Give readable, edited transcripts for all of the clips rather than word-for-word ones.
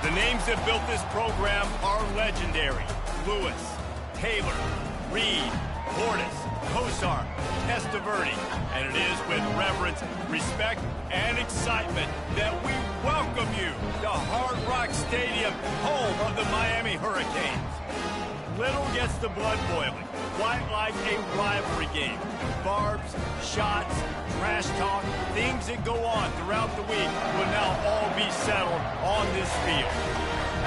The names that built this program are legendary. Lewis, Taylor, Reed, Portis, Kosar, Testaverde. And it is with reverence, respect, and excitement that we welcome you to Hard Rock Stadium, home of the Miami Hurricanes. Little gets the blood boiling, quite like a rivalry game. Barbs, shots, trash talk, things that go on throughout the week will now all be settled on this field.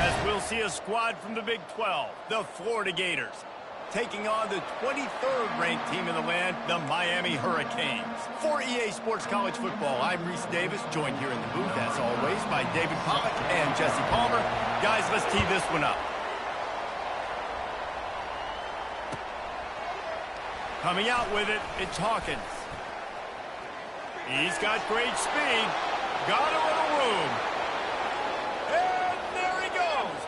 As we'll see a squad from the Big 12, the Florida Gators, taking on the 23rd ranked team in the land, the Miami Hurricanes. For EA Sports College Football, I'm Reese Davis, joined here in the booth, as always, by David Pollack and Jesse Palmer. Guys, let's tee this one up. Coming out with it, it's Hawkins. He's got great speed. Got a little room. And there he goes.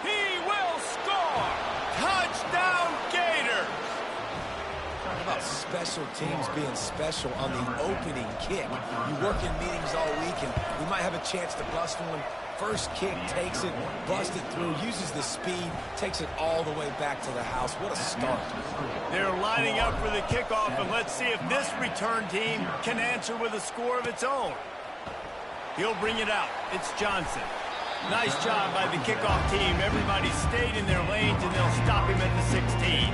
He will score. Touchdown, Gators. Talk about special teams being special on the opening kick. You work in meetings all week, and we might have a chance to bust one. First kick, takes it, busts it through, uses the speed, takes it all the way back to the house. What a start. They're lining up for the kickoff, and let's see if this return team can answer with a score of its own. He'll bring it out. It's Johnson. Nice job by the kickoff team. Everybody stayed in their lanes, and they'll stop him at the 16.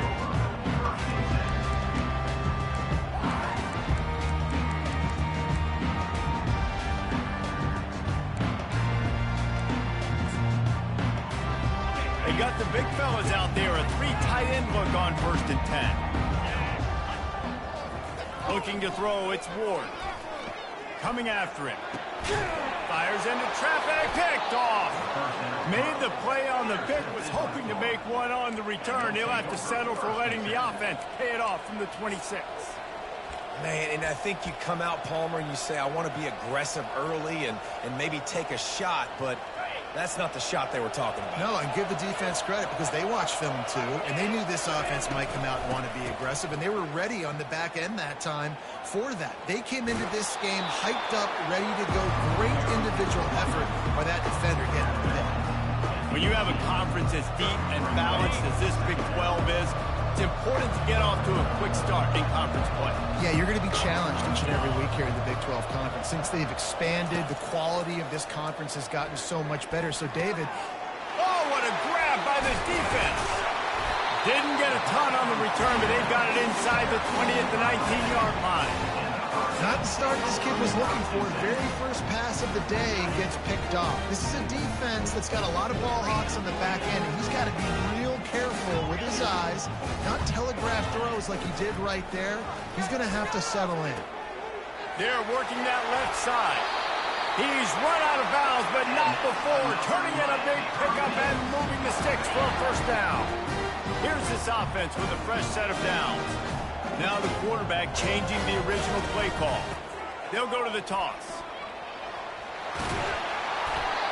They got the big fellas out there, a 3 tight end look on 1st and 10. Looking to throw, it's Ward. Coming after him. Fires into traffic, picked off. Made the play on the pick, was hoping to make one on the return. He'll have to settle for letting the offense pay it off from the 26. Man, and I think you come out, Palmer, and you say, I want to be aggressive early and maybe take a shot, but that's not the shot they were talking about. No, and give the defense credit because they watched film too, and they knew this offense might come out and want to be aggressive, and they were ready on the back end that time for that. They came into this game hyped up, ready to go. Great individual effort by that defender getting the pick. When you have a conference as deep and balanced as this Big 12 is, it's important to get off to a quick start in conference play. Yeah, you're going to be challenged each and every week here in the Big 12 Conference. Since they've expanded, the quality of this conference has gotten so much better. So, David. Oh, what a grab by this defense. Didn't get a ton on the return, but they've got it inside the 20 at the 19-yard line. Not the start this kid was looking for. Very first pass of the day gets picked off. This is a defense that's got a lot of ball hawks on the back end, and he's got to be real careful with his eyes, not telegraph throws like he did right there. He's going to have to settle in. They're working that left side. He's run out of bounds, but not before turning in a big pickup and moving the sticks for a first down. Here's this offense with a fresh set of downs. Now the quarterback changing the original play call. They'll go to the toss.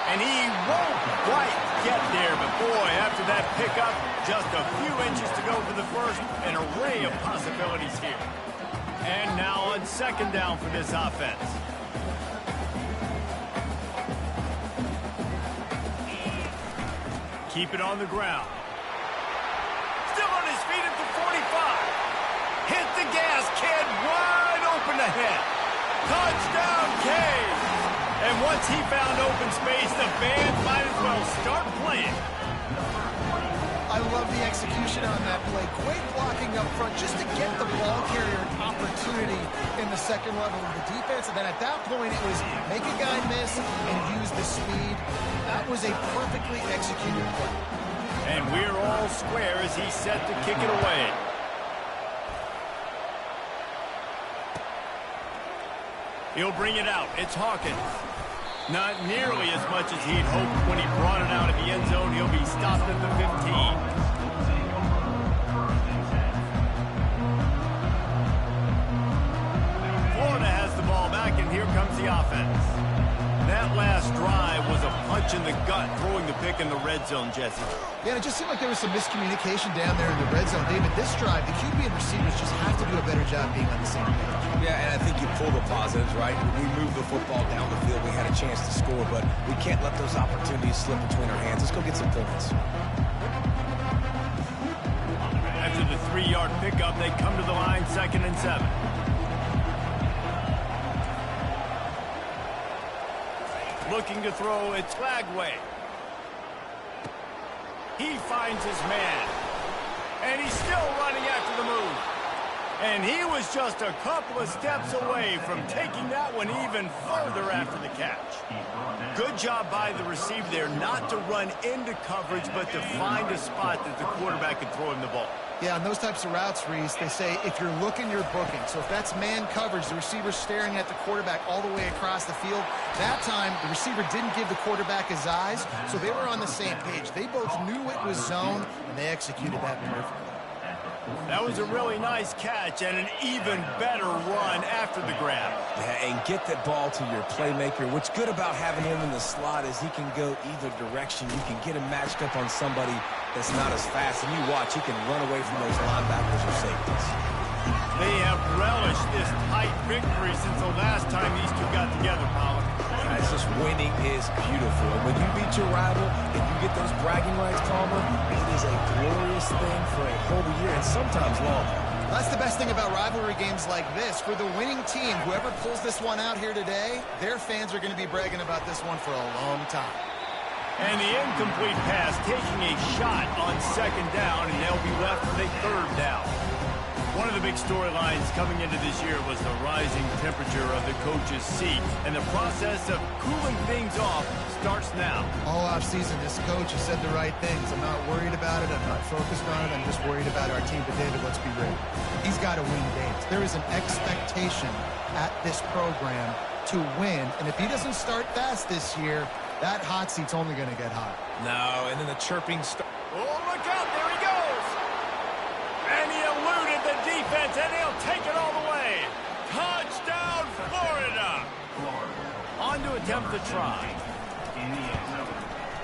And he won't quite get there, but boy, after that pickup, just a few inches to go for the first, an array of possibilities here. And now on 2nd down for this offense. Keep it on the ground. Still on his feet at the 45. Hit the gas, kid, wide open ahead. Touchdown, Canes. And once he found open space, the band might as well start playing. I love the execution on that play. Great blocking up front just to get the ball carrier an opportunity in the second level of the defense. And then at that point, it was make a guy miss and use the speed. That was a perfectly executed play. And we're all square as he's set to kick it away. He'll bring it out. It's Hawkins. Not nearly as much as he'd hoped when he brought it out of the end zone. He'll be stopped at the 15. Florida has the ball back, and here comes the offense. That last drive was a punch in the gut, throwing the pick in the red zone, Jesse. Yeah, it just seemed like there was some miscommunication down there in the red zone. David, this drive, the QB and receivers just have to do a better job being on the same page. Yeah, and I think you full of positives, right? We moved the football down the field. We had a chance to score, but we can't let those opportunities slip between our hands. Let's go get some points. After the 3-yard pickup, they come to the line, 2nd and 7. Looking to throw, it's Lagway. He finds his man. And he's still running after the move. And he was just a couple of steps away from taking that one even further after the catch. Good job by the receiver there not to run into coverage, but to find a spot that the quarterback could throw him the ball. Yeah, on those types of routes, Reese, they say if you're looking, you're booking. So if that's man coverage, the receiver's staring at the quarterback all the way across the field. That time, the receiver didn't give the quarterback his eyes, so they were on the same page. They both knew it was zone, and they executed that perfectly. That was a really nice catch and an even better run after the grab. Yeah, and get that ball to your playmaker. What's good about having him in the slot is he can go either direction. You can get him matched up on somebody that's not as fast, and you watch, he can run away from those linebackers or safeties. They have relished this tight victory since the last time these two got together, Pollard. Guys, just winning is beautiful. And when you beat your rival and you get those bragging rights, Palmer, it is a glorious thing for a whole year and sometimes longer. That's the best thing about rivalry games like this. For the winning team, whoever pulls this one out here today, their fans are going to be bragging about this one for a long time. And the incomplete pass taking a shot on 2nd down, and they'll be left with a 3rd down. One of the big storylines coming into this year was the rising temperature of the coach's seat, and the process of cooling things off starts now. All offseason, this coach has said the right things. I'm not worried about it. I'm not focused on it. I'm just worried about our team. But, David, let's be real. He's got to win games. There is an expectation at this program to win, and if he doesn't start fast this year, that hot seat's only going to get hot. No, and then the chirping Oh, look out. There he goes. And he eluded the defense, and he'll take it all the way. Touchdown, Florida. On to attempt the try.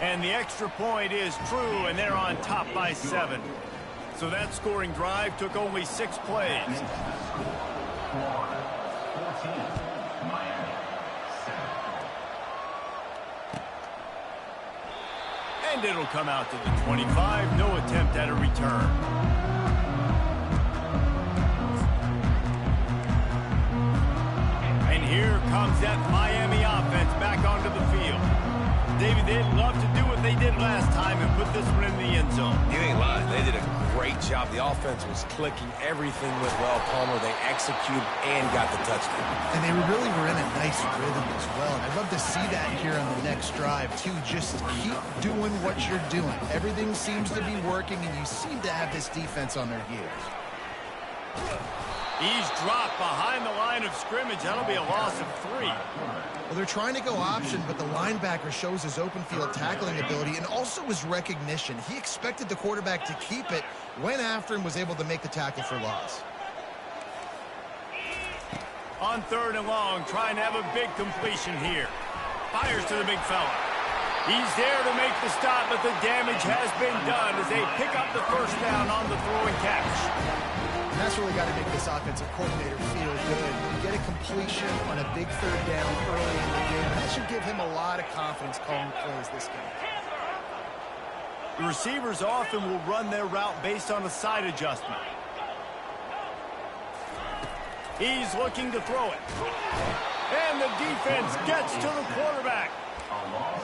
And the extra point is true, and they're on top by 7. So that scoring drive took only 6 plays. And it'll come out to the 25. No attempt at a return. And here comes that Miami offense back onto the field. David, they'd love to do what they did last time and put this one in the end zone. You ain't lying. They did a great job. The offense was clicking. Everything went well, Palmer. They executed and got the touchdown. And they really were in a nice rhythm as well. And I'd love to see that here on the next drive, too. Just keep doing what you're doing. Everything seems to be working, and you seem to have this defense on their heels. He's dropped behind the line of scrimmage. That'll be a loss of 3. Well, they're trying to go option, but the linebacker shows his open field tackling ability and also his recognition. He expected the quarterback to keep it, went after him, was able to make the tackle for loss. On 3rd and long, trying to have a big completion here. Fires to the big fella. He's there to make the stop, but the damage has been done as they pick up the 1st down on the throw and catch. And that's really got to make this offensive coordinator feel good. You get a completion on a big 3rd down early in the game. That should give him a lot of confidence calling plays this game. The receivers often will run their route based on a side adjustment. He's looking to throw it. And the defense gets to the quarterback.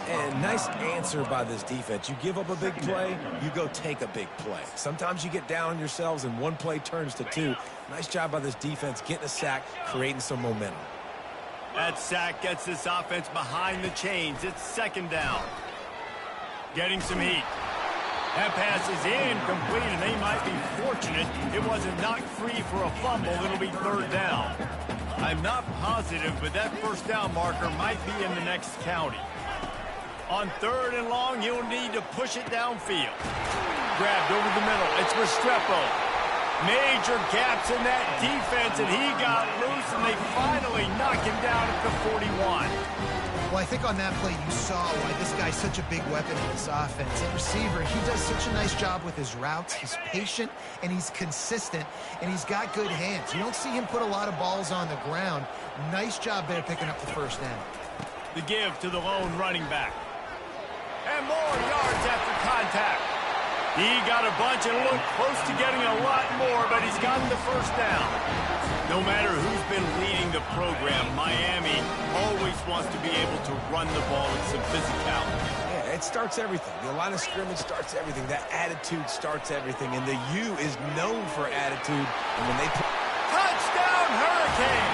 And nice answer by this defense. You give up a big play, you go take a big play. Sometimes you get down on yourselves and one play turns to 2. Nice job by this defense getting a sack, creating some momentum. That sack gets this offense behind the chains. It's 2nd down. Getting some heat. That pass is incomplete, and they might be fortunate it wasn't knocked free for a fumble. It'll be 3rd down. I'm not positive, but that 1st down marker might be in the next county. On 3rd and long, you'll need to push it downfield. Grabbed over the middle. It's Restrepo. Major gaps in that defense, and he got loose, and they finally knock him down at the 41. Well, I think on that play you saw why this guy's such a big weapon in this offense. At receiver, he does such a nice job with his routes. He's patient, and he's consistent, and he's got good hands. You don't see him put a lot of balls on the ground. Nice job there picking up the first down. The give to the lone running back. And more yards after contact. He got a bunch and looked close to getting a lot more, but he's gotten the first down. No matter who's been leading the program, Miami always wants to be able to run the ball with some physicality. Yeah, it starts everything. The line of scrimmage starts everything. That attitude starts everything. And the U is known for attitude. And when they touchdown, Hurricane!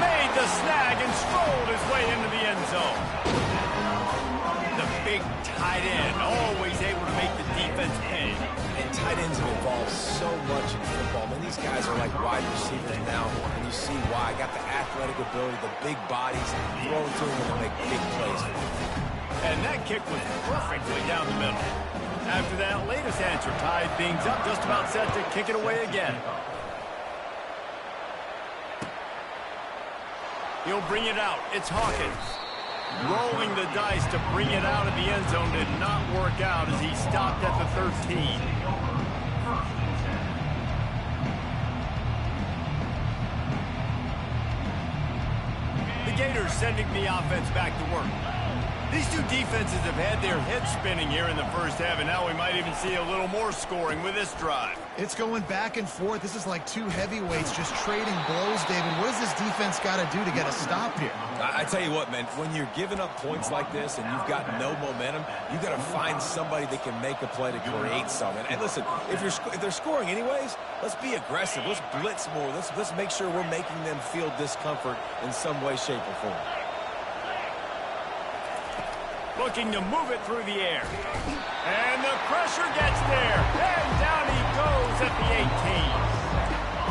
Made the snag and strolled his way into the end zone. The big tight end, always able to make the defense pay. And tight ends have evolved so much in football. I mean, these guys are like wide receivers now, and you see why. Got the athletic ability, the big bodies, throwing to them when they make big plays. And that kick was perfectly down the middle. After that latest answer tied things up, just about set to kick it away again. He'll bring it out. It's Hawkins. Rolling the dice to bring it out of the end zone did not work out as he stopped at the 13. The Gators sending the offense back to work. These two defenses have had their heads spinning here in the first half, and now we might even see a little more scoring with this drive. It's going back and forth. This is like two heavyweights just trading blows, David. What does this defense got to do to get a stop here? I tell you what, man, when you're giving up points like this and you've got no momentum, you got to find somebody that can make a play to create something. And listen, if they're scoring anyways, let's be aggressive. Let's blitz more. Let's make sure we're making them feel discomfort in some way, shape, or form. Looking to move it through the air. And the pressure gets there. And down he goes at the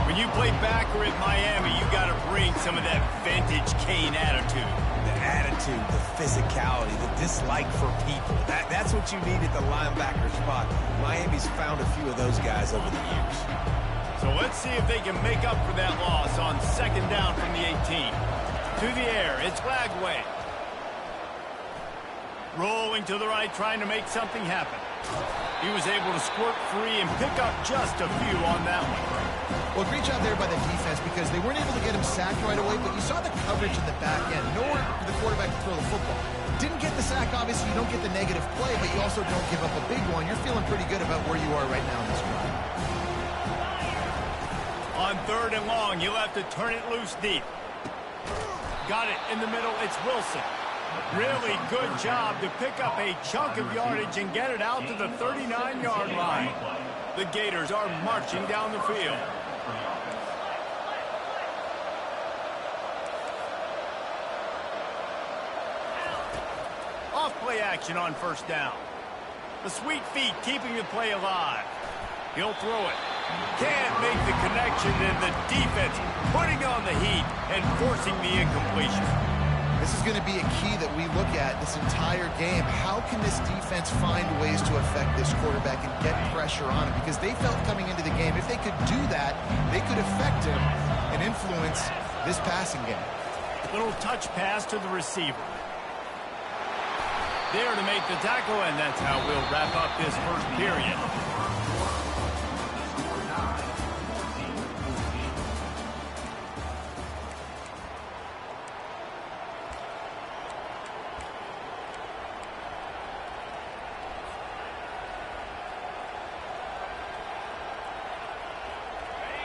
18. When you play backer at Miami, you got to bring some of that vintage Kane attitude. The attitude, the physicality, the dislike for people. That's what you need at the linebacker spot. Miami's found a few of those guys over the years. So let's see if they can make up for that loss on second down from the 18. To the air, it's Lagway. Rolling to the right, trying to make something happen. He was able to squirt free and pick up just a few on that one. Well, great job there by the defense because they weren't able to get him sacked right away, but you saw the coverage in the back end. Nowhere for the quarterback to throw the football. Didn't get the sack, obviously. You don't get the negative play, but you also don't give up a big one. You're feeling pretty good about where you are right now in this run. On third and long, you'll have to turn it loose deep. Got it in the middle. It's Wilson. Really good job to pick up a chunk of yardage and get it out to the 39-yard line. The Gators are marching down the field. Off-play action on first down. The sweet feet keeping the play alive. He'll throw it. Can't make the connection, and the defense putting on the heat and forcing the incompletion. This is going to be a key that we look at this entire game. How can this defense find ways to affect this quarterback and get pressure on him? Because they felt coming into the game, if they could do that, they could affect him and influence this passing game. Little touch pass to the receiver. There to make the tackle, and that's how we'll wrap up this first period.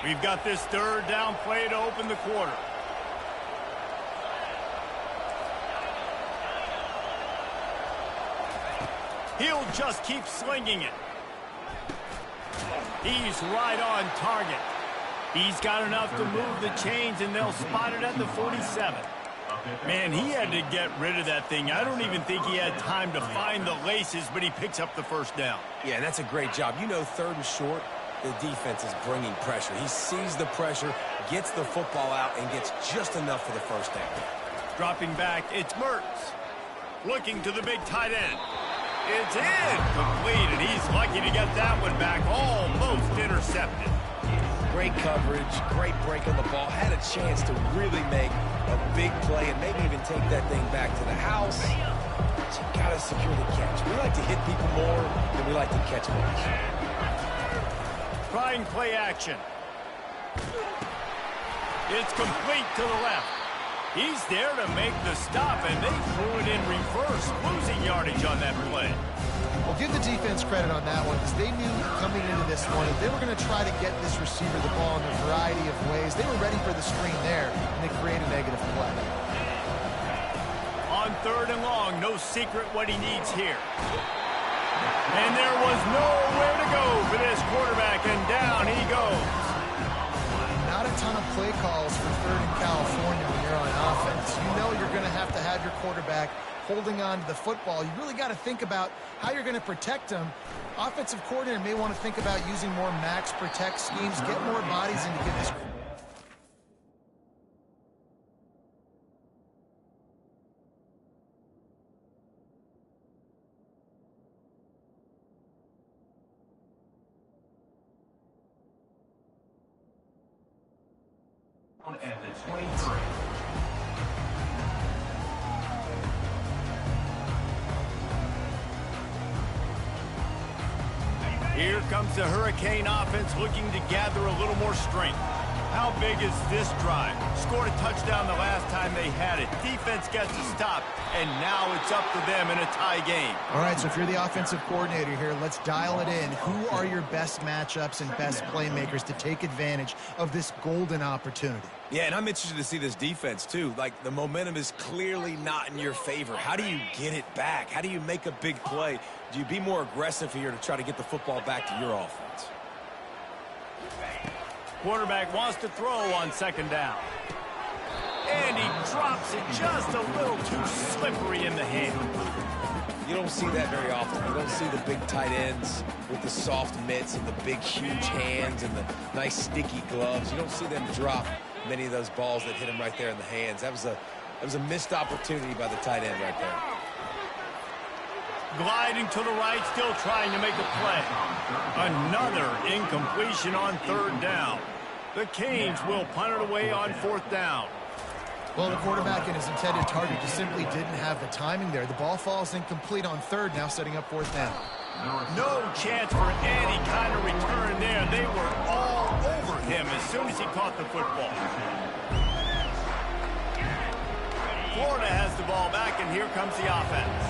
We've got this third down play to open the quarter. He'll just keep slinging it. He's right on target. He's got enough to move the chains, and they'll spot it at the 47. Man, he had to get rid of that thing. I don't even think he had time to find the laces, but he picks up the first down. Yeah, that's a great job. You know, third and short, the defense is bringing pressure. He sees the pressure, gets the football out, and gets just enough for the first down. Dropping back, it's Mertz. Looking to the big tight end. It's incomplete, and he's lucky to get that one back, almost intercepted. Great coverage, great break on the ball. Had a chance to really make a big play and maybe even take that thing back to the house. But you gotta secure the catch. We like to hit people more than we like to catch balls. Trying play action. It's complete to the left. He's there to make the stop, and they threw it in reverse, losing yardage on that play. Well, give the defense credit on that one, because they knew coming into this one, if they were going to try to get this receiver the ball in a variety of ways, they were ready for the screen there, and they created a negative play. On 3rd and long, no secret what he needs here. And there was nowhere to go for this quarterback, and down he goes. Not a ton of play calls for 3rd in California when you're on offense. You know you're going to have your quarterback holding on to the football. You really got to think about how you're going to protect him. Offensive coordinator may want to think about using more max protect schemes, get more bodies in to get this. At the 23. Here comes the Hurricane offense looking to gather a little more strength. How big is this drive? Scored a touchdown the last time they had it. Defense gets a stop, and now it's up to them in a tie game. All right, so if you're the offensive coordinator here, let's dial it in. Who are your best matchups and best playmakers to take advantage of this golden opportunity? Yeah, and I'm interested to see this defense, too. Like, the momentum is clearly not in your favor. How do you get it back? How do you make a big play? Do you be more aggressive here to try to get the football back to your offense? Quarterback wants to throw on 2nd down. And he drops it just a little too slippery in the hand. You don't see that very often. You don't see the big tight ends with the soft mitts and the big, huge hands and the nice, sticky gloves. You don't see them drop many of those balls that hit him right there in the hands. That was a missed opportunity by the tight end right there. Gliding to the right, still trying to make a play. Another incompletion on 3rd down. The Canes will punt it away on 4th down. Well, the quarterback and his intended target just simply didn't have the timing there. The ball falls incomplete on 3rd, now setting up 4th down. No chance for any kind of return there. They were all over him as soon as he caught the football. Florida has the ball back, and here comes the offense.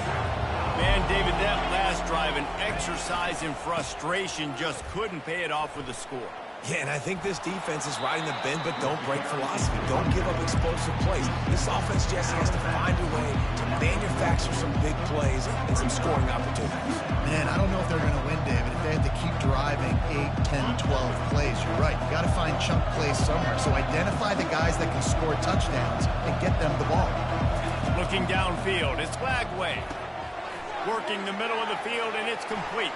Man, David, that last drive, an exercise in frustration, just couldn't pay it off with a score. Yeah, and I think this defense is riding the bend but don't break philosophy. Don't give up explosive plays. This offense, Jesse, has to find a way to manufacture some big plays and some scoring opportunities. Man, I don't know if they're going to win, David, if they have to keep driving 8, 10, 12 plays. You're right. You got to find chunk plays somewhere. So identify the guys that can score touchdowns and get them the ball. Looking downfield, it's Lagway. Working the middle of the field, and it's complete.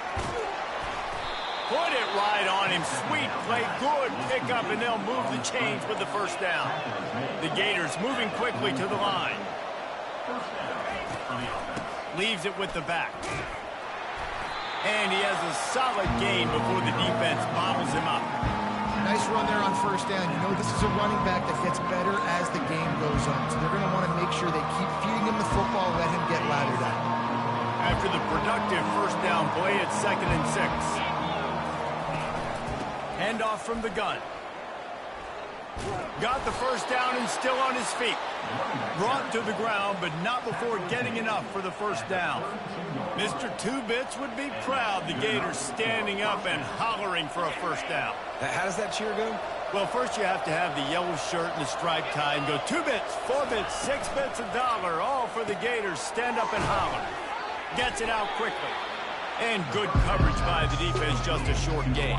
Put it right on him. Sweet play. Good pickup, and they'll move the chains with the 1st down. The Gators moving quickly to the line. Leaves it with the back. And he has a solid gain before the defense bobbles him up. Nice run there on 1st down. You know this is a running back that gets better as the game goes on. So they're going to want to make sure they keep feeding him the football, let him get laddered up. After the productive 1st down play, it's 2nd and 6. Handoff from the gun. Got the 1st down and still on his feet. Brought to the ground, but not before getting enough for the 1st down. Mr. Two Bits would be proud. The Gators standing up and hollering for a 1st down. How does that cheer go? Well, first you have to have the yellow shirt and the striped tie and go 2 bits, 4 bits, 6 bits, $1, all for the Gators. Stand up and holler. Gets it out quickly. And good coverage by the defense, just a short gain.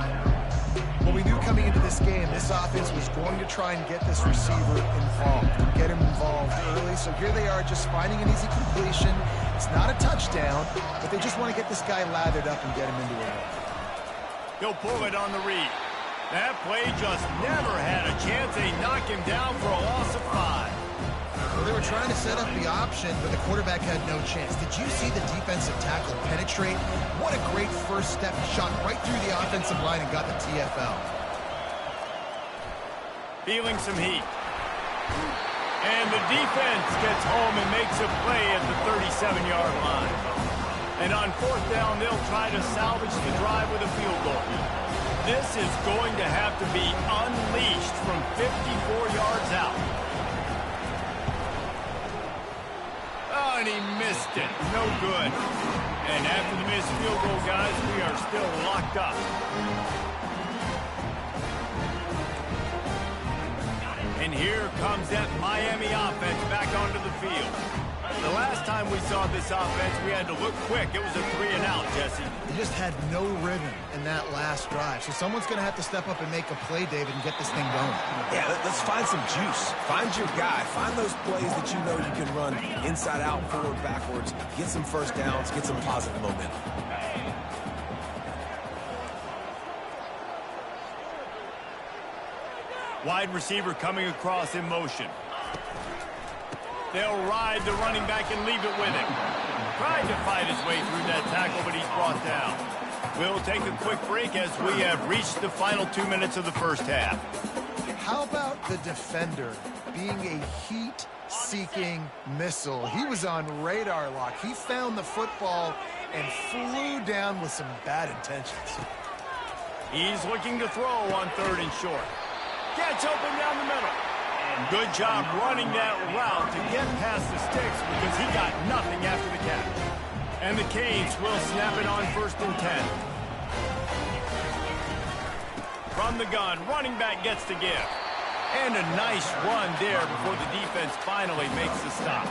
Well, we knew coming into this game, this offense was going to try and get this receiver involved, get him involved early. So here they are just finding an easy completion. It's not a touchdown, but they just want to get this guy lathered up and get him into a run. He'll pull it on the read. That play just never had a chance. They knock him down for a loss of 5. Well, they were trying to set up the option, but the quarterback had no chance. Did you see the defensive tackle penetrate? What a great first step. Shot right through the offensive line and got the TFL. feeling some heat. And the defense gets home and makes a play at the 37-yard line. And on fourth down, they'll try to salvage the drive with a field goal. This is going to have to be unleashed from 54 yards out. Oh, and he missed it. No good. And after the missed field goal, guys, we are still locked up. And here comes that Miami offense back onto the field. The last time we saw this offense, we had to look quick. It was a 3-and-out, Jesse. He just had no rhythm in that last drive. So someone's going to have to step up and make a play, David, and get this thing going. Yeah, let's find some juice. Find your guy. Find those plays that you know you can run inside out, forward, backwards. Get some first downs. Get some positive momentum. Wide receiver coming across in motion. They'll ride the running back and leave it with him. Tried to fight his way through that tackle, but he's brought down. We'll take a quick break as we have reached the final 2 minutes of the first half. How about the defender being a heat-seeking missile? He was on radar lock. He found the football and flew down with some bad intentions. He's looking to throw on 3rd and short. Gets open down the middle. And good job running that route to get past the sticks because he got nothing after the catch. And the Canes will snap it on 1st and 10. From the gun, running back gets the give. And a nice run there before the defense finally makes the stop.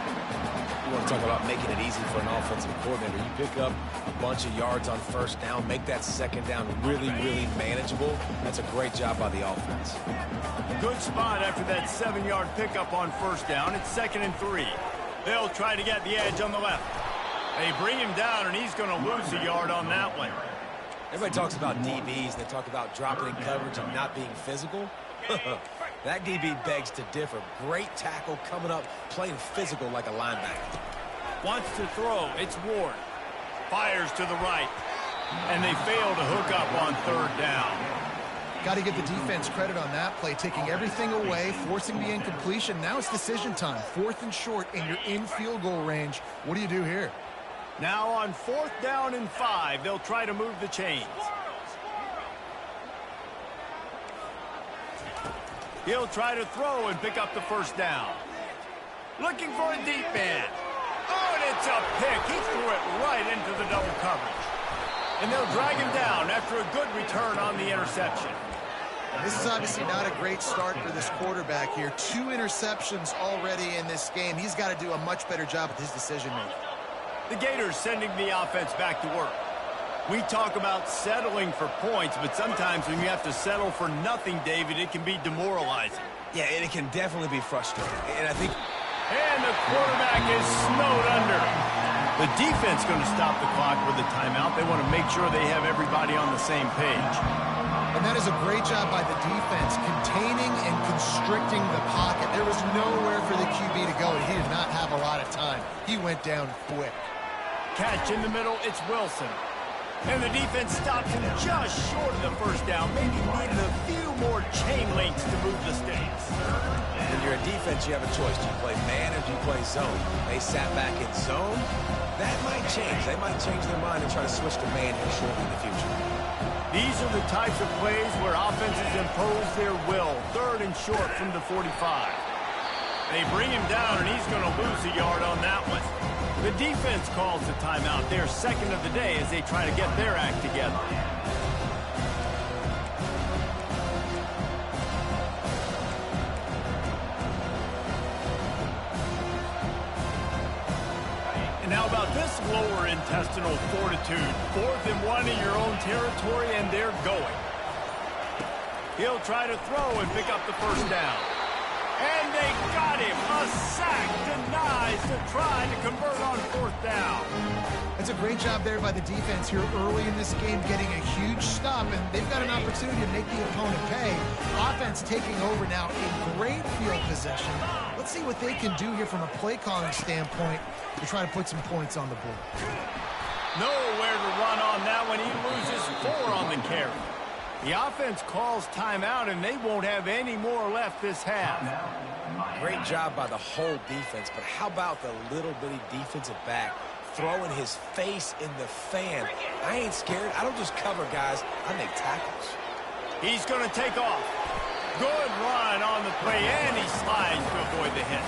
You want to talk about making it easy for an offensive coordinator. You pick up a bunch of yards on 1st down, make that 2nd down really, really manageable. That's a great job by the offense. Good spot after that 7-yard pickup on 1st down. It's 2nd and 3. They'll try to get the edge on the left. They bring him down, and he's going to lose a yard on that one. Everybody talks about DBs. They talk about dropping in coverage and not being physical. That DB begs to differ. Great tackle coming up, playing physical like a linebacker. Wants to throw. It's Ward. Fires to the right. And they fail to hook up on 3rd down. Got to give the defense credit on that play, taking everything away, forcing the incompletion. Now it's decision time. 4th and short, and you're in field goal range. What do you do here? Now on 4th down and 5, they'll try to move the chains. He'll try to throw and pick up the 1st down. Looking for a deep man. Oh, and it's a pick. He threw it right into the double coverage. And they'll drag him down after a good return on the interception. This is obviously not a great start for this quarterback here. 2 interceptions already in this game. He's got to do a much better job with his decision-making. The Gators sending the offense back to work. We talk about settling for points, but sometimes when you have to settle for nothing, David, it can be demoralizing. Yeah, and it can definitely be frustrating. And I think... And the quarterback is snowed under. The defense going to stop the clock with a timeout. They want to make sure they have everybody on the same page. And that is a great job by the defense, containing and constricting the pocket. There was nowhere for the QB to go, and he did not have a lot of time. He went down quick. Catch in the middle, it's Wilson. And the defense stops him just short of the 1st down. Maybe needed a few more chain links to move the stakes. When you're a defense, you have a choice. Do you play man or do you play zone? They sat back in zone. That might change. They might change their mind and try to switch to man here shortly in the future. These are the types of plays where offenses impose their will. 3rd and short from the 45. They bring him down, and he's going to lose a yard on that one. The defense calls the timeout. Their 2nd of the day as they try to get their act together. And how about this lower intestinal fortitude? 4th and 1 in your own territory, and they're going. He'll try to throw and pick up the 1st down. And they got him. A sack denies to try to convert on 4th down. That's a great job there by the defense here early in this game, getting a huge stop, and they've got an opportunity to make the opponent pay. Offense taking over now, a great field possession. Let's see what they can do here from a play calling standpoint to try to put some points on the board. Nowhere to run on that one. He loses 4 on the carry. The offense calls timeout, and they won't have any more left this half. Great job by the whole defense, but how about the little bitty defensive back throwing his face in the fan? I ain't scared. I don't just cover guys. I make tackles. He's going to take off. Good run on the play, and he slides to avoid the hit.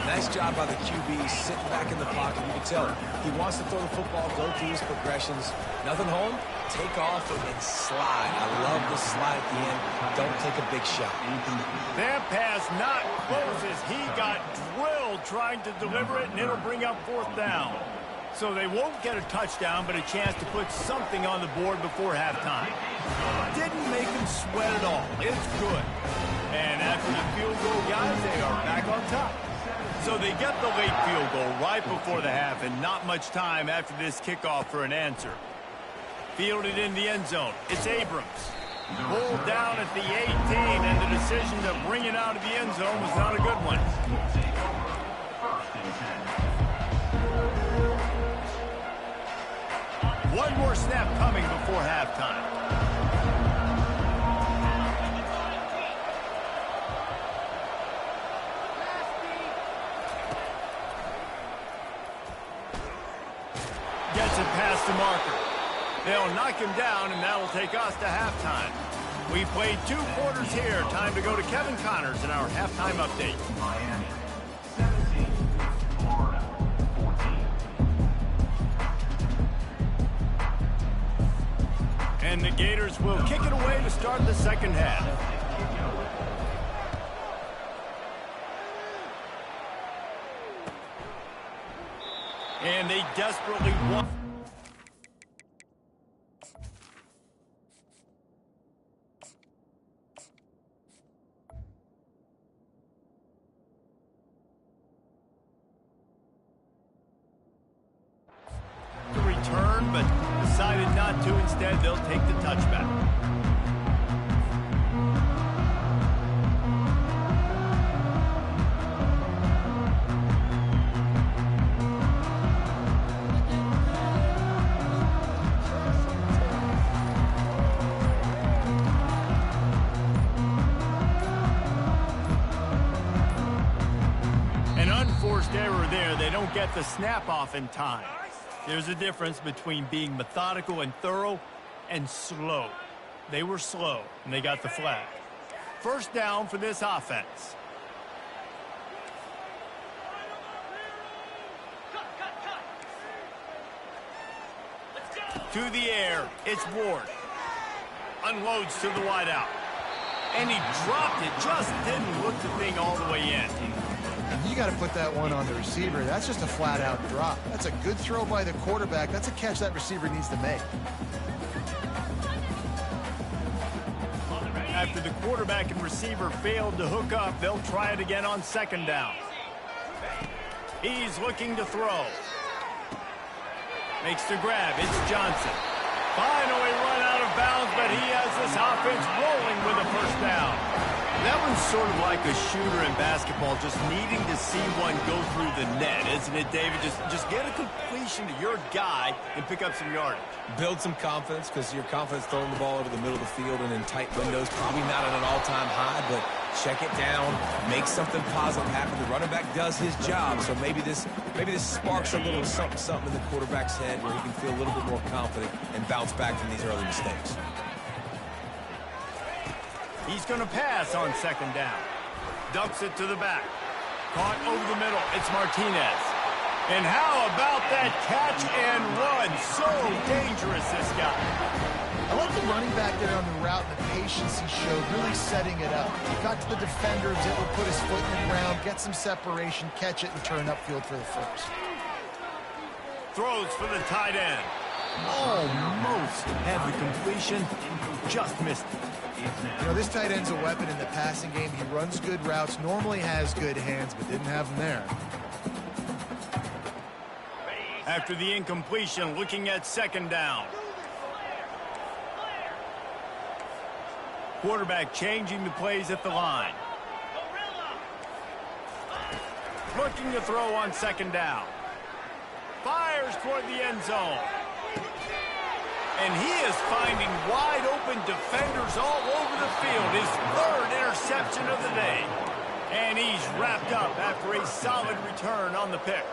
Nice job by the QB, sitting back in the pocket. You can tell he wants to throw the football, go through his progressions. Nothing home, take off and slide. I love the slide at the end. Don't take a big shot. That pass not close as he got drilled trying to deliver it, and it'll bring up 4th down. So they won't get a touchdown, but a chance to put something on the board before halftime. Didn't make them sweat at all. It's good. And after the field goal, guys, they are back on top. So they get the late field goal right before the half, and not much time after this kickoff for an answer. Fielded in the end zone. It's Abrams. Pulled down at the 18, and the decision to bring it out of the end zone was not a good one. One more snap coming before halftime. Gets it past the marker. They'll knock him down, and that'll take us to halftime. We played 2 quarters here. Time to go to Kevin Connors in our halftime update. Miami 17, Florida 14. And the Gators will kick it away to start the second half. And they desperately want... to return, but decided not to. Instead, they'll take the touchback. An unforced error there. They don't get the snap off in time. There's a difference between being methodical and thorough and slow. They were slow, and they got the flag. First down for this offense. To the air, it's Ward. Unloads to the wideout. And he dropped it, just didn't look the thing all the way in. You got to put that one on the receiver. That's just a flat-out drop. That's a good throw by the quarterback. That's a catch that receiver needs to make. After the quarterback and receiver failed to hook up, they'll try it again on second down. He's looking to throw. Makes the grab. It's Johnson. Finally run out of bounds, but he has this offense rolling with a first down. That one's sort of like a shooter in basketball, just needing to see one go through the net, isn't it, David? Just get a completion to your guy and pick up some yardage. Build some confidence, because your confidence throwing the ball over the middle of the field and in tight windows, probably not at an all-time high, but check it down, make something positive happen. The running back does his job, so maybe this sparks a little something in the quarterback's head where he can feel a little bit more confident and bounce back from these early mistakes. He's going to pass on second down. Dumps it to the back. Caught over the middle. It's Martinez. And how about that catch and run? So dangerous, this guy. I like the running back there on the route and the patience he showed, really setting it up. He got to the defender, was able to put his foot in the ground, get some separation, catch it, and turn upfield for the first. Throws for the tight end. Almost had the completion. Just missed it. You know, this tight end's a weapon in the passing game. He runs good routes, normally has good hands, but didn't have them there. After the incompletion, looking at second down. Quarterback changing the plays at the line. Looking to throw on second down. Fires toward the end zone. And he is finding wide-open defenders all over the field. His third interception of the day. And he's wrapped up after a solid return on the pick.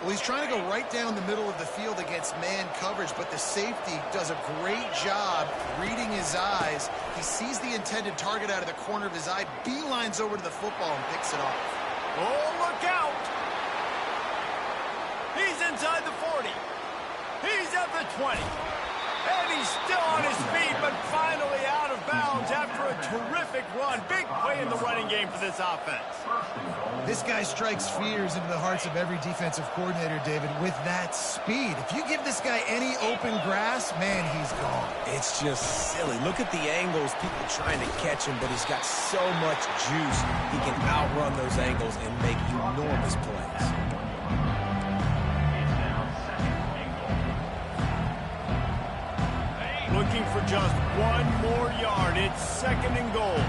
Well, he's trying to go right down the middle of the field against man coverage, but the safety does a great job reading his eyes. He sees the intended target out of the corner of his eye, beelines over to the football, and picks it off. Oh, look out! He's inside the 40. He's at the 20. And he's still on his feet, but finally out of bounds after a terrific run. Big play in the running game for this offense. This guy strikes fears into the hearts of every defensive coordinator, David, with that speed. If you give this guy any open grass, man, he's gone. It's just silly. Look at the angles, people trying to catch him, but he's got so much juice. He can outrun those angles and make enormous plays. Looking for just one more yard. It's 2nd and goal.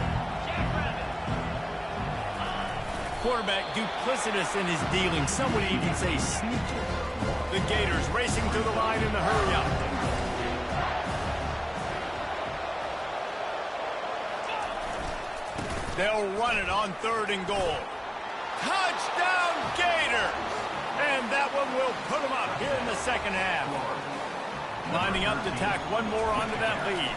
Quarterback duplicitous in his dealing. Some would even say sneaky. The Gators racing to the line in the hurry up. They'll run it on 3rd and goal. Touchdown, Gators! And that one will put them up here in the second half. Lining up to tack one more onto that lead.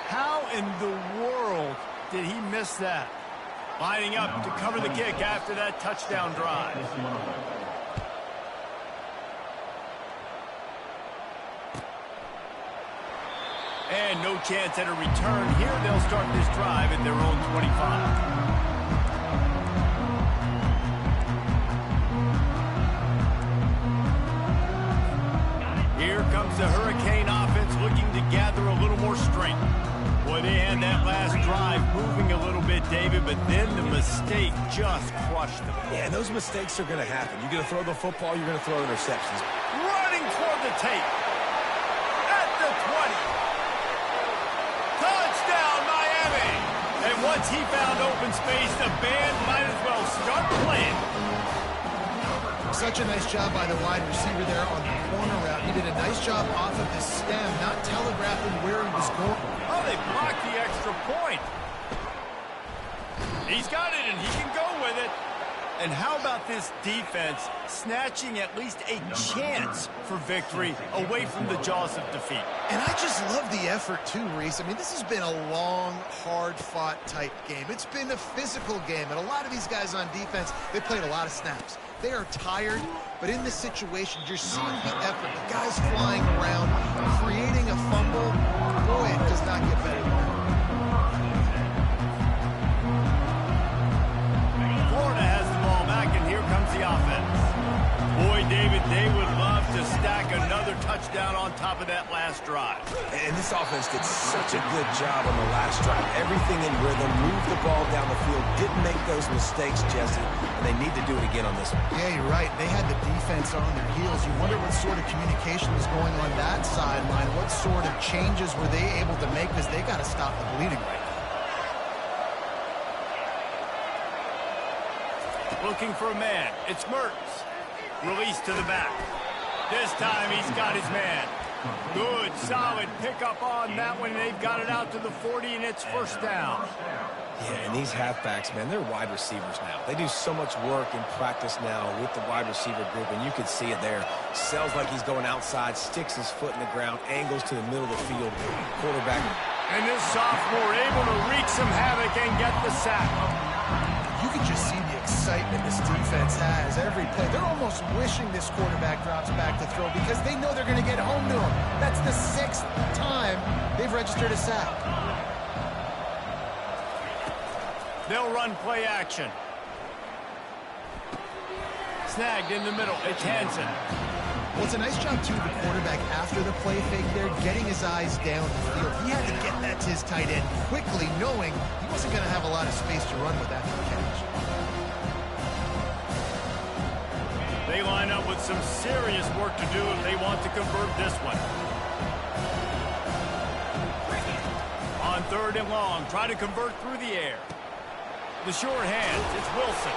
How in the world did he miss that? Lining up to cover the kick after that touchdown drive. And no chance at a return here. They'll start this drive at their own 25. Here comes the Hurricane offense looking to gather a little more strength. Boy, they had that last drive moving a little bit, David, but then the mistake just crushed them. Yeah, and those mistakes are going to happen. You're going to throw the football, you're going to throw interceptions. Running toward the tape. At the 20. Touchdown, Miami! And once he found open space, the band might as well start playing. Such a nice job by the wide receiver there on the corner route. He did a nice job off of the stem, not telegraphing where he was going. Oh, they blocked the extra point. He's got it, and he can go with it. And how about this defense snatching at least a chance for victory away from the jaws of defeat? And I just love the effort, too, Reese. I mean, this has been a long, hard-fought type game. It's been a physical game, and a lot of these guys on defense, they played a lot of snaps. They are tired, but in this situation, you're seeing the effort. The guys flying around, creating a fumble. Boy, it does not get better than that. Florida has the ball back, and here comes the offense. Boy, David, they would love to stack another touchdown on top of that last drive. And this offense did such a good job on the last drive. Everything in rhythm, moved the ball down the field, didn't make those mistakes, Jesse, and they need to do it again on this one. Yeah, you're right. They had the defense on their heels. You wonder what sort of communication was going on that sideline. What sort of changes were they able to make, because they got to stop the bleeding right now. Looking for a man. It's Mertens. Release to the back. This time he's got his man. Good, solid pickup on that one. They've got it out to the 40, and it's 1st down. Yeah, and these halfbacks, man, they're wide receivers now. They do so much work in practice now with the wide receiver group, and you can see it there. Sells like he's going outside, sticks his foot in the ground, angles to the middle of the field. Quarterback. And this sophomore able to wreak some havoc and get the sack. You can just see the excitement this defense has every play. They're almost wishing this quarterback drops back to throw because they know they're going to get home to him. That's the 6th time they've registered a sack. They'll run play action. Snagged in the middle. It's Hansen. Well, it's a nice job, too, the quarterback, after the play fake there, getting his eyes down the field. He had to get that to his tight end quickly, knowing he wasn't going to have a lot of space to run with after the catch. They line up with some serious work to do if they want to convert this one. On 3rd and long, try to convert through the air. The short hands, it's Wilson.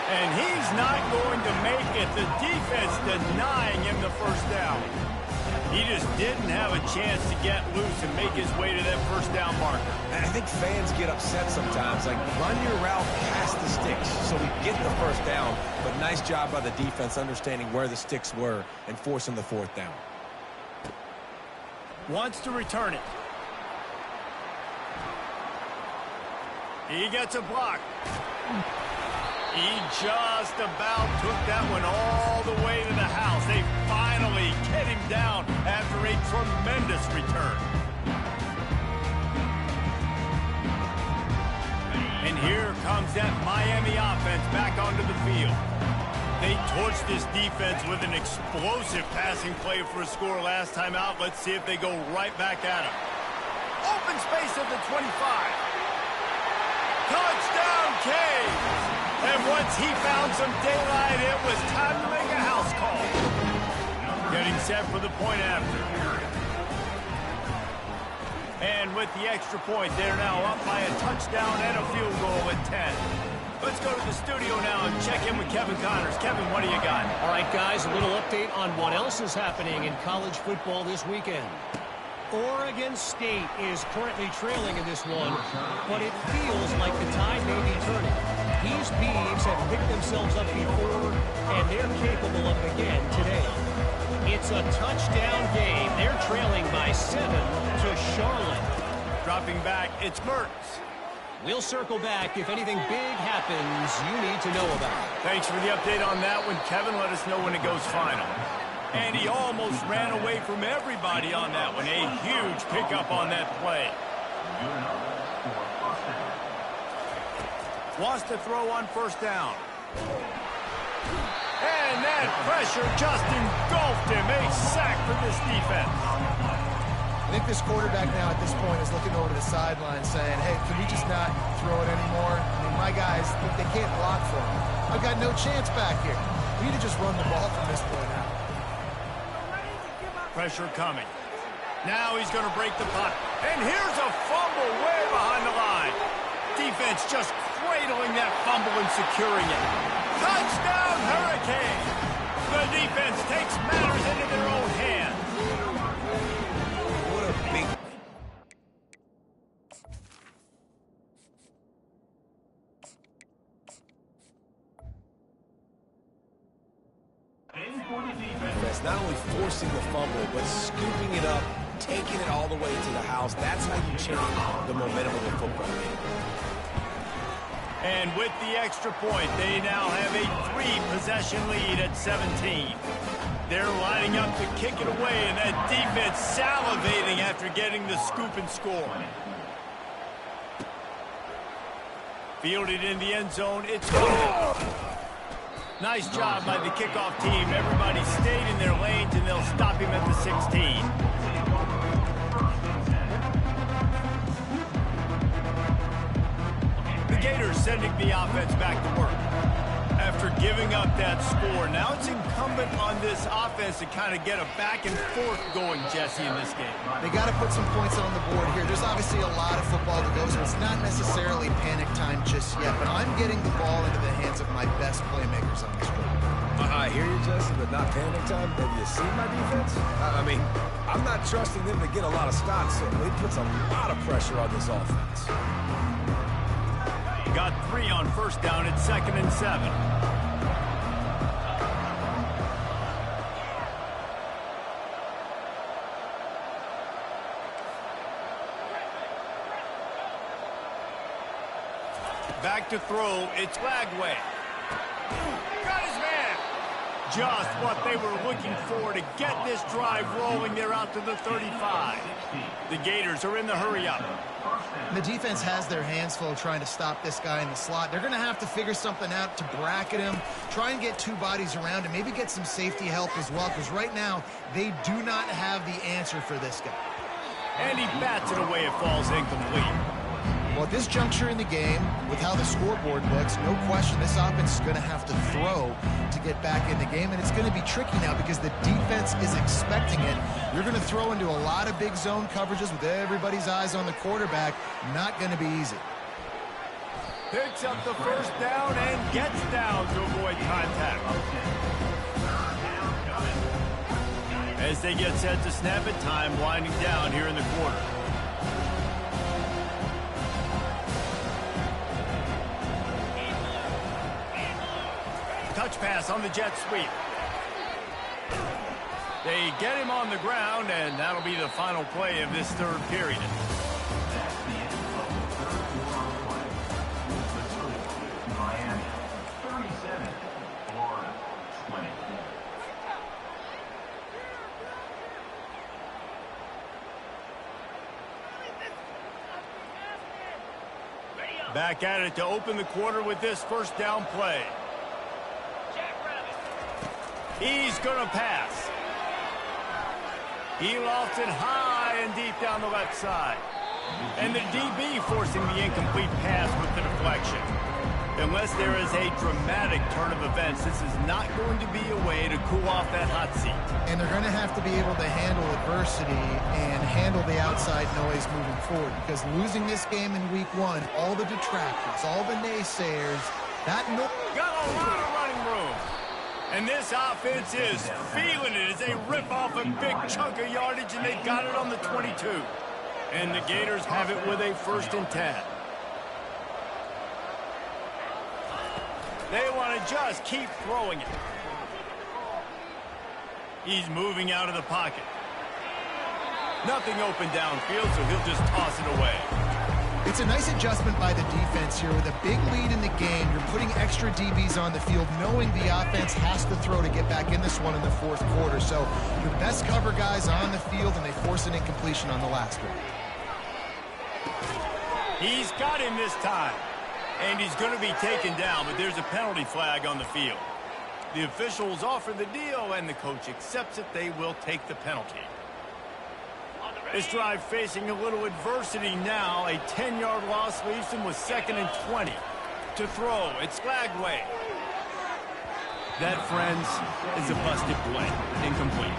And he's not going to make it. The defense denying him the 1st down. He just didn't have a chance to get loose and make his way to that first down marker. And I think fans get upset sometimes. Like, run your route past the sticks so we get the first down. But nice job by the defense understanding where the sticks were and forcing the fourth down. Wants to return it. He gets a block. He just about took that one all the way to the house. They finally get him down after a tremendous return. And here comes that Miami offense back onto the field. They torched this defense with an explosive passing play for a score last time out. Let's see if they go right back at him. Open space at the 25. Touchdown, Canes! And once he found some daylight, it was time to make a house call. Getting set for the point after. And with the extra point, they're now up by a touchdown and a field goal at 10. Let's go to the studio now and check in with Kevin Connors. Kevin, what do you got? All right, guys, a little update on what else is happening in college football this weekend. Oregon State is currently trailing in this one, but it feels like the tide may be turning. These Beavs have picked themselves up before, and they're capable of it again today. It's a touchdown game. They're trailing by 7 to Charlotte. Dropping back, it's Mertz. We'll circle back if anything big happens you need to know about. Thanks for the update on that one, Kevin. Let us know when it goes final. And he almost ran away from everybody on that one. A huge pickup on that play. Wants to throw on first down. And that pressure just engulfed him. A sack for this defense. I think this quarterback now at this point is looking over to the sideline saying, hey, can we just not throw it anymore? I mean, my guys, they can't block for me. I've got no chance back here. We need to just run the ball from this point out. Pressure coming. Now he's going to break the punt. And here's a fumble way behind the line. Defense just cradling that fumble and securing it. Touchdown, Hurricane! The defense takes matters into their own hands. What a big... defense, not only forcing the fumble, but scooping it up, taking it all the way to the house. That's how you change the momentum of the football game. And with the extra point, they now have a 3-possession lead at 17. They're lining up to kick it away, and that defense salivating after getting the scoop and score. Fielded in the end zone, it's good. Nice job by the kickoff team. Everybody stayed in their lanes, and they'll stop him at the 16. The Gators sending the offense back to work. After giving up that score, now it's incumbent on this offense to kind of get a back and forth going, Jesse, in this game. They got to put some points on the board here. There's obviously a lot of football to go, so it's not necessarily panic time just yet, but I'm getting the ball into the hands of my best playmakers on this drive. I hear you, Jesse, but not panic time. Have you seen my defense? I mean, I'm not trusting them to get a lot of stops, so it puts a lot of pressure on this offense. Got 3 on first down at 2nd and 7. Back to throw, it's Lagway. Got his man. Just what they were looking for to get this drive rolling. They're out to the 35. The Gators are in the hurry-up. The defense has their hands full trying to stop this guy in the slot. They're going to have to figure something out to bracket him, try and get 2 bodies around him, maybe get some safety help as well, because right now they do not have the answer for this guy. And he bats it away. It falls incomplete. Well, at this juncture in the game, with how the scoreboard looks, no question this offense is going to have to throw to get back in the game, and it's going to be tricky now because the defense is expecting it. You're going to throw into a lot of big zone coverages with everybody's eyes on the quarterback. Not going to be easy. Picks up the first down and gets down to avoid contact. As they get set to snap it, time winding down here in the quarter. Touch pass on the jet sweep. They get him on the ground, and that'll be the final play of this third period. That's the end of the third quarter of play. The score, Miami 37, Florida 20. Back at it to open the quarter with this first down play. He's going to pass. He lofts it high and deep down the left side. And the DB forcing the incomplete pass with the deflection. Unless there is a dramatic turn of events, this is not going to be a way to cool off that hot seat. And they're going to have to be able to handle adversity and handle the outside noise moving forward, because losing this game in week 1, all the detractors, all the naysayers, that got a lot of running room. And this offense is feeling it as they rip off a big chunk of yardage, and they got it on the 22. And the Gators have it with a 1st and 10. They want to just keep throwing it. He's moving out of the pocket. Nothing open downfield, so he'll just toss it away. It's a nice adjustment by the defense here. With a big lead in the game, you're putting extra DBs on the field, knowing the offense has to throw to get back in this one in the 4th quarter. So your best cover guys on the field, and they force an incompletion on the last one. He's got him this time. And he's going to be taken down, but there's a penalty flag on the field. The officials offer the deal, and the coach accepts it. They will take the penalty. This drive facing a little adversity now. A 10-yard loss leaves him with 2nd and 20. To throw, it's Lagway. That, friends, is a busted play. Incomplete.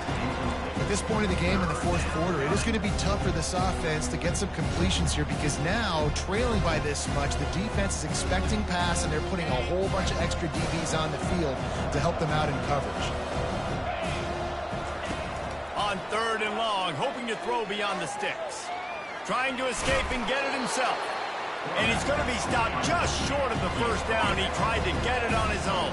At this point of the game in the 4th quarter, it is going to be tough for this offense to get some completions here, because now, trailing by this much, the defense is expecting pass, and they're putting a whole bunch of extra DBs on the field to help them out in coverage. On 3rd and long, hoping to throw beyond the sticks. Trying to escape and get it himself. And he's going to be stopped just short of the 1st down. He tried to get it on his own.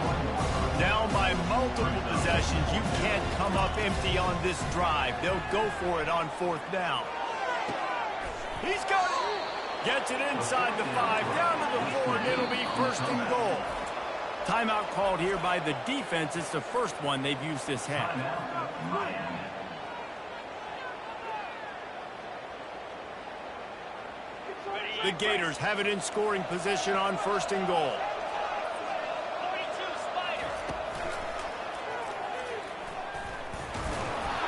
Down by multiple possessions. You can't come up empty on this drive. They'll go for it on 4th down. He's got it. Gets it inside the 5, down to the 4, and it'll be 1st and goal. Timeout called here by the defense. It's the first one they've used this half. The Gators have it in scoring position on 1st and goal.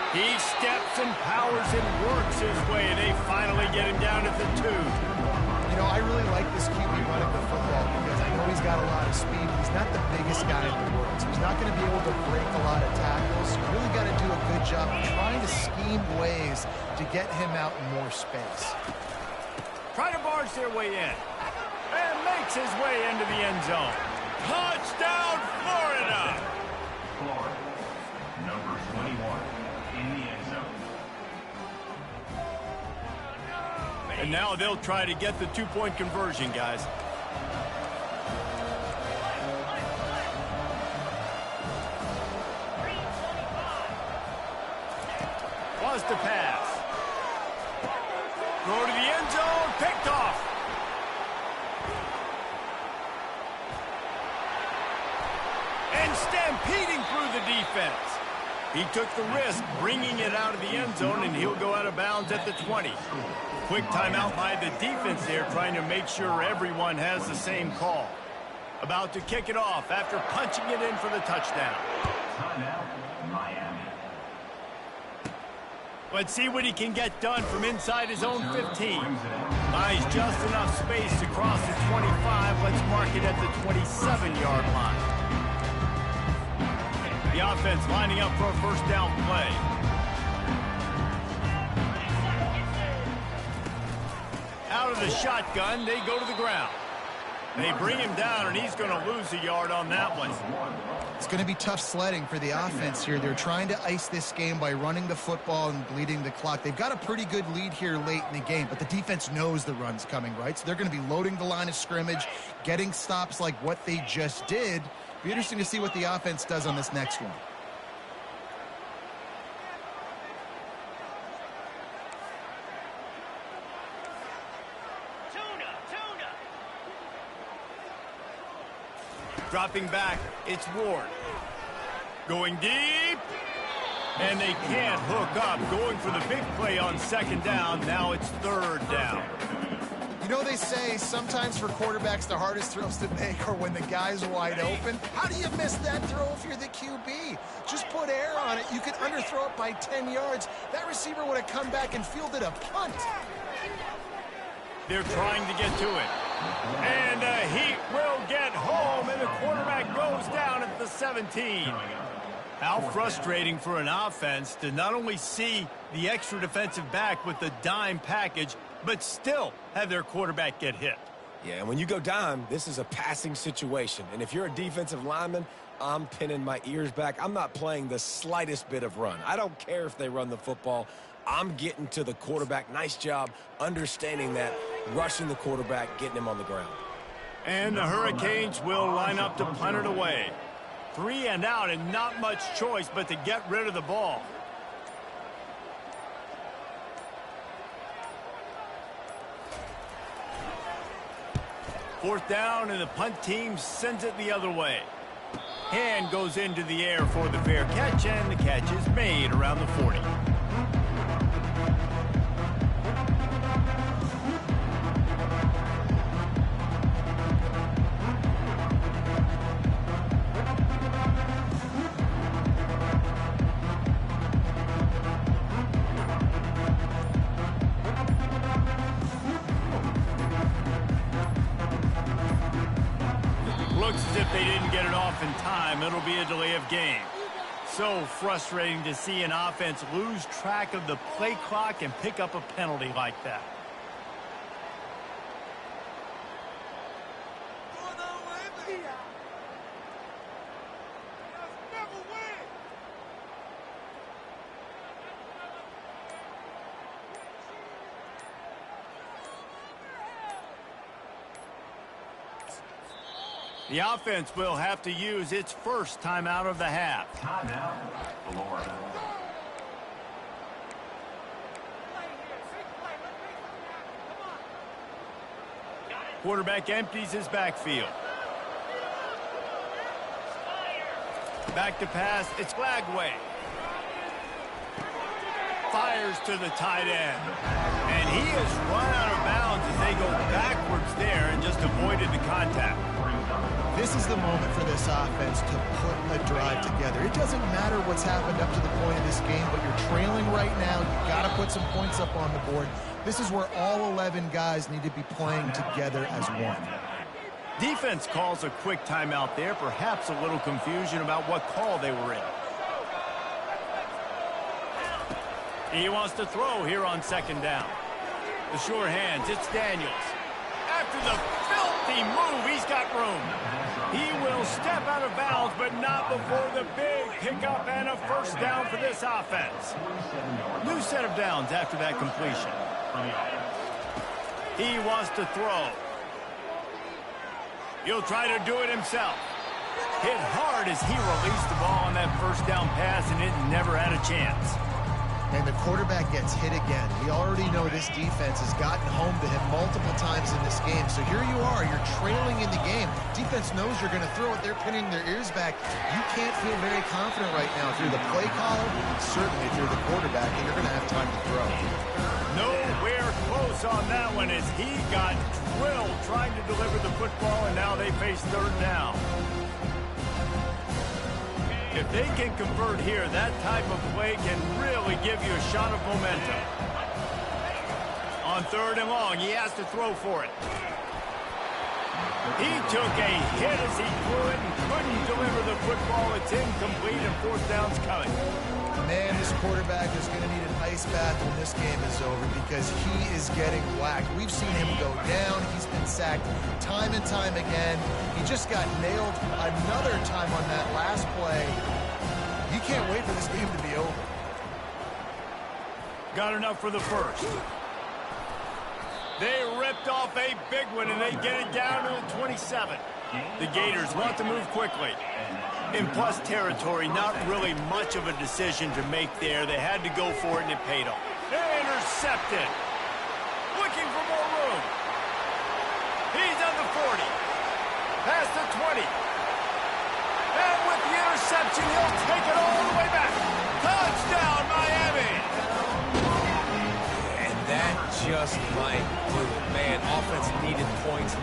He steps and powers and works his way. They finally get him down at the 2. You know, I really like this QB running the football, because I know he's got a lot of speed, but he's not the biggest guy in the world. So he's not going to be able to break a lot of tackles. You really got to do a good job of trying to scheme ways to get him out in more space. Try to barge their way in. And makes his way into the end zone. Touchdown, Florida! Florida, number 21, in the end zone. And now they'll try to get the 2-point conversion, guys. Was to pass. Throw to the end zone, picked off. And stampeding through the defense. He took the risk, bringing it out of the end zone, and he'll go out of bounds at the 20. Quick timeout by the defense there, trying to make sure everyone has the same call. About to kick it off after punching it in for the touchdown. Timeout, Miami. Let's see what he can get done from inside his own 15. Buys just enough space to cross the 25. Let's mark it at the 27-yard line. The offense lining up for a 1st down play. Out of the shotgun, they go to the ground. They bring him down, and he's going to lose a yard on that one. It's going to be tough sledding for the offense here. They're trying to ice this game by running the football and bleeding the clock. They've got a pretty good lead here late in the game, but the defense knows the run's coming, right? So they're going to be loading the line of scrimmage, getting stops like what they just did. Be interesting to see what the offense does on this next one. Dropping back, it's Ward. Going deep. And they can't hook up. Going for the big play on second down. Now it's third down. You know, they say sometimes for quarterbacks the hardest throws to make are when the guy's wide open. How do you miss that throw if you're the QB? Just put air on it. You could underthrow it by 10 yards. That receiver would have come back and fielded a punt. They're trying to get to it. And he will get home, and the quarterback goes down at the 17. How frustrating for an offense to not only see the extra defensive back with the dime package, but still have their quarterback get hit. Yeah, and when you go dime, this is a passing situation. And if you're a defensive lineman, I'm pinning my ears back. I'm not playing the slightest bit of run. I don't care if they run the football. I'm getting to the quarterback. Nice job understanding that, rushing the quarterback, getting him on the ground. And the Hurricanes will line up to punt it away. 3 and out, and not much choice but to get rid of the ball. Fourth down, and the punt team sends it the other way. Hand goes into the air for the fair catch, and the catch is made around the 40. Looks as if they didn't get it off in time. It'll be a delay of game. So frustrating to see an offense lose track of the play clock and pick up a penalty like that. The offense will have to use its first timeout of the half. Timeout, Florida. Quarterback empties his backfield. Back to pass, it's Glagway. Fires to the tight end. And he has run out of bounds as they go backwards there and just avoided the contact. This is the moment for this offense to put a drive together. It doesn't matter what's happened up to the point of this game, but you're trailing right now. You've got to put some points up on the board. This is where all 11 guys need to be playing together as one. Defense calls a quick timeout there. Perhaps a little confusion about what call they were in. He wants to throw here on second down. The sure hands, it's Daniels. After the filthy move, he's got room. He will step out of bounds, but not before the big pickup and a first down for this offense. New set of downs after that completion. He wants to throw. He'll try to do it himself. Hit hard as he released the ball on that first down pass, and it never had a chance. And the quarterback gets hit again. We already know this defense has gotten home to him multiple times in this game. So here you are, you're trailing in the game. Defense knows you're going to throw it. They're pinning their ears back. You can't feel very confident right now. If you're the play caller, certainly if you're the quarterback, and you're going to have time to throw. Nowhere close on that one as he got drilled trying to deliver the football, and now they face third down. If they can convert here, that type of play can really give you a shot of momentum. On third and long, he has to throw for it. He took a hit as he threw it and couldn't deliver the football. It's incomplete, and fourth down's coming. Man, this quarterback is going to need an ice bath when this game is over because he is getting whacked. We've seen him go down. He's been sacked time and time again. He just got nailed another time on that last play. You can't wait for this game to be over. Got enough for the first. They ripped off a big one, and they get it down to the 27. The Gators want to move quickly. In plus territory, not really much of a decision to make there. They had to go for it, and it paid off. Intercepted. Looking for more room. He's on the 40. Past the 20. And with the interception, he'll take it all the way back. Touchdown, Miami. And that just might do it. Man, offense needed points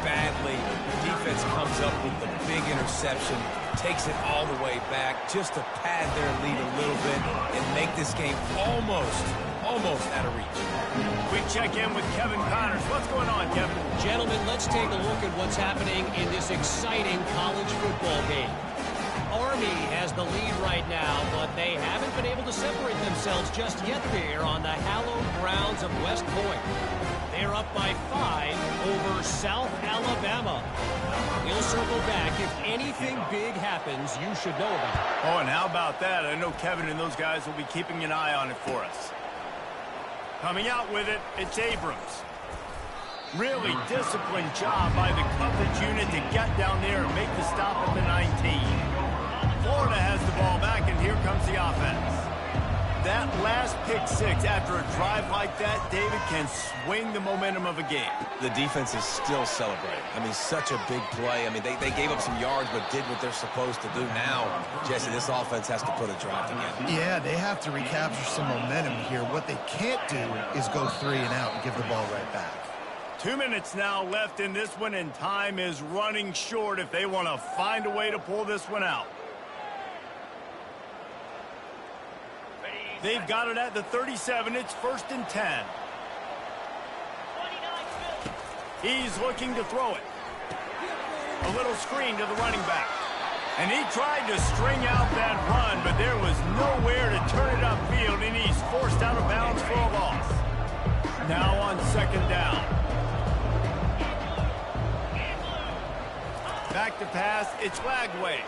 badly. Defense comes up with the big interception, takes it all the way back just to pad their lead a little bit and make this game almost out of reach. We check in with Kevin Connors. What's going on, Kevin? Gentlemen, let's take a look at what's happening in this exciting college football game. Army has the lead right now, but they haven't been able to separate themselves just yet there on the hallowed grounds of West Point. They're up by 5 over South Alabama. We'll circle back. If anything big happens, you should know about it. Oh, and how about that? I know Kevin and those guys will be keeping an eye on it for us. Coming out with it, it's Abrams. Really disciplined job by the coverage unit to get down there and make the stop at the 19. Florida has the ball back, and here comes the offense. That last pick six after a drive like that, David, can swing the momentum of a game. The defense is still celebrating. I mean, such a big play. I mean, they gave up some yards but did what they're supposed to do. Now, Jesse, this offense has to put a drive together. Yeah, they have to recapture some momentum here. What they can't do is go 3 and out and give the ball right back. 2 minutes now left in this one, and time is running short if they want to find a way to pull this one out. They've got it at the 37. It's 1st and 10. He's looking to throw it. A little screen to the running back. And he tried to string out that run, but there was nowhere to turn it upfield, and he's forced out of bounds for a loss. Now on 2nd down. Back to pass. It's Lagway.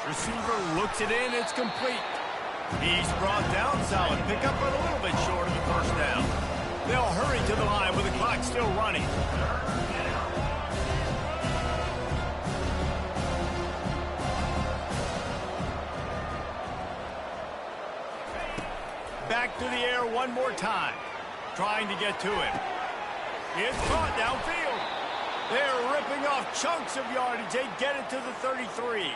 Receiver looks it in. It's complete. He's brought down. Solid pickup, but a little bit short of the 1st down. They'll hurry to the line with the clock still running. Back to the air one more time. Trying to get to him. It's caught downfield. They're ripping off chunks of yardage. They get it to the 33.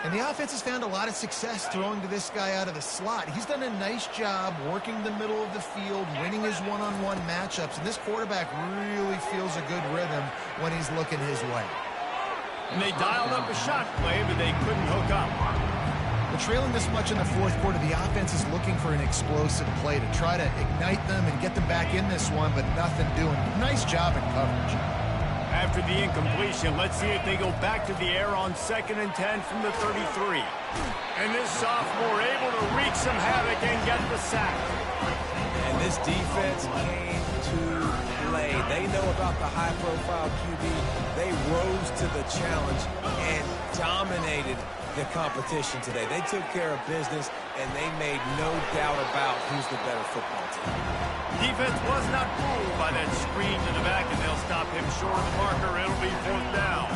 And the offense has found a lot of success throwing to this guy out of the slot. He's done a nice job working the middle of the field, winning his one-on-one matchups, and this quarterback really feels a good rhythm when he's looking his way. And they dialed up a shot play, but they couldn't hook up. But trailing this much in the 4th quarter, the offense is looking for an explosive play to try to ignite them and get them back in this one, but nothing doing. Nice job in coverage. After the incompletion, let's see if they go back to the air on 2nd and 10 from the 33. And this sophomore able to wreak some havoc and get the sack. And this defense came to play. They know about the high-profile QB. They rose to the challenge and dominated the competition today. They took care of business, and they made no doubt about who's the better football team. Defense was not fooled by that screen to the back, and they'll stop him short of the marker. It'll be 4th down.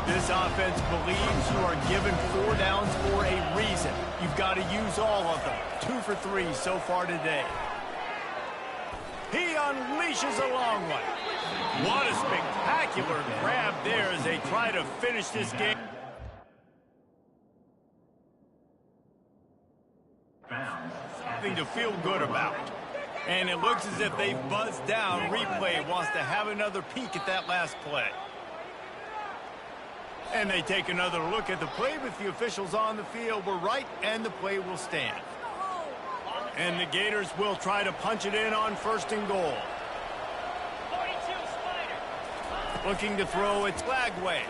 This offense believes you are given 4 downs for a reason. You've got to use all of them. 2 for 3 so far today. He unleashes a long one. What a spectacular grab there as they try to finish this game. Something to feel good about. And it looks as if they've buzzed down. Replay wants to have another peek at that last play. And they take another look at the play, but the officials on the field were right, and the play will stand. And the Gators will try to punch it in on 1st and goal. Looking to throw, it's Lagway.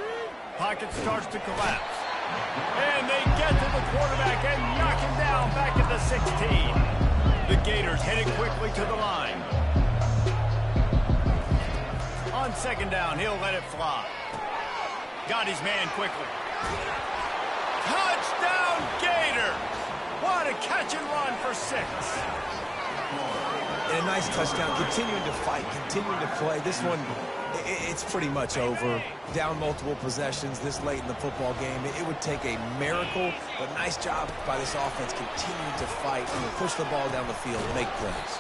Pocket starts to collapse. And they get to the quarterback and knock him down back at the 16. The Gators headed quickly to the line. On second down, he'll let it fly. Got his man quickly. Touchdown, Gator! What a catch and run for 6. And a nice touchdown, continuing to fight, continuing to play. This one, it's pretty much over. Down multiple possessions this late in the football game. It would take a miracle, but nice job by this offense continuing to fight and push the ball down the field and make plays.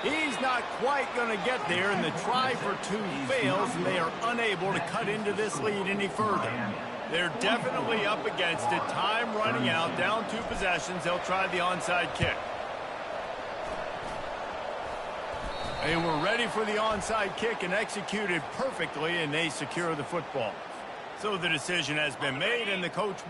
He's not quite going to get there, and the try for 2 fails, and they are unable to cut into this lead any further. They're definitely up against it. Time running out, down 2 possessions. They'll try the onside kick. They were ready for the onside kick and executed perfectly, and they secure the football. So the decision has been made, and the coach will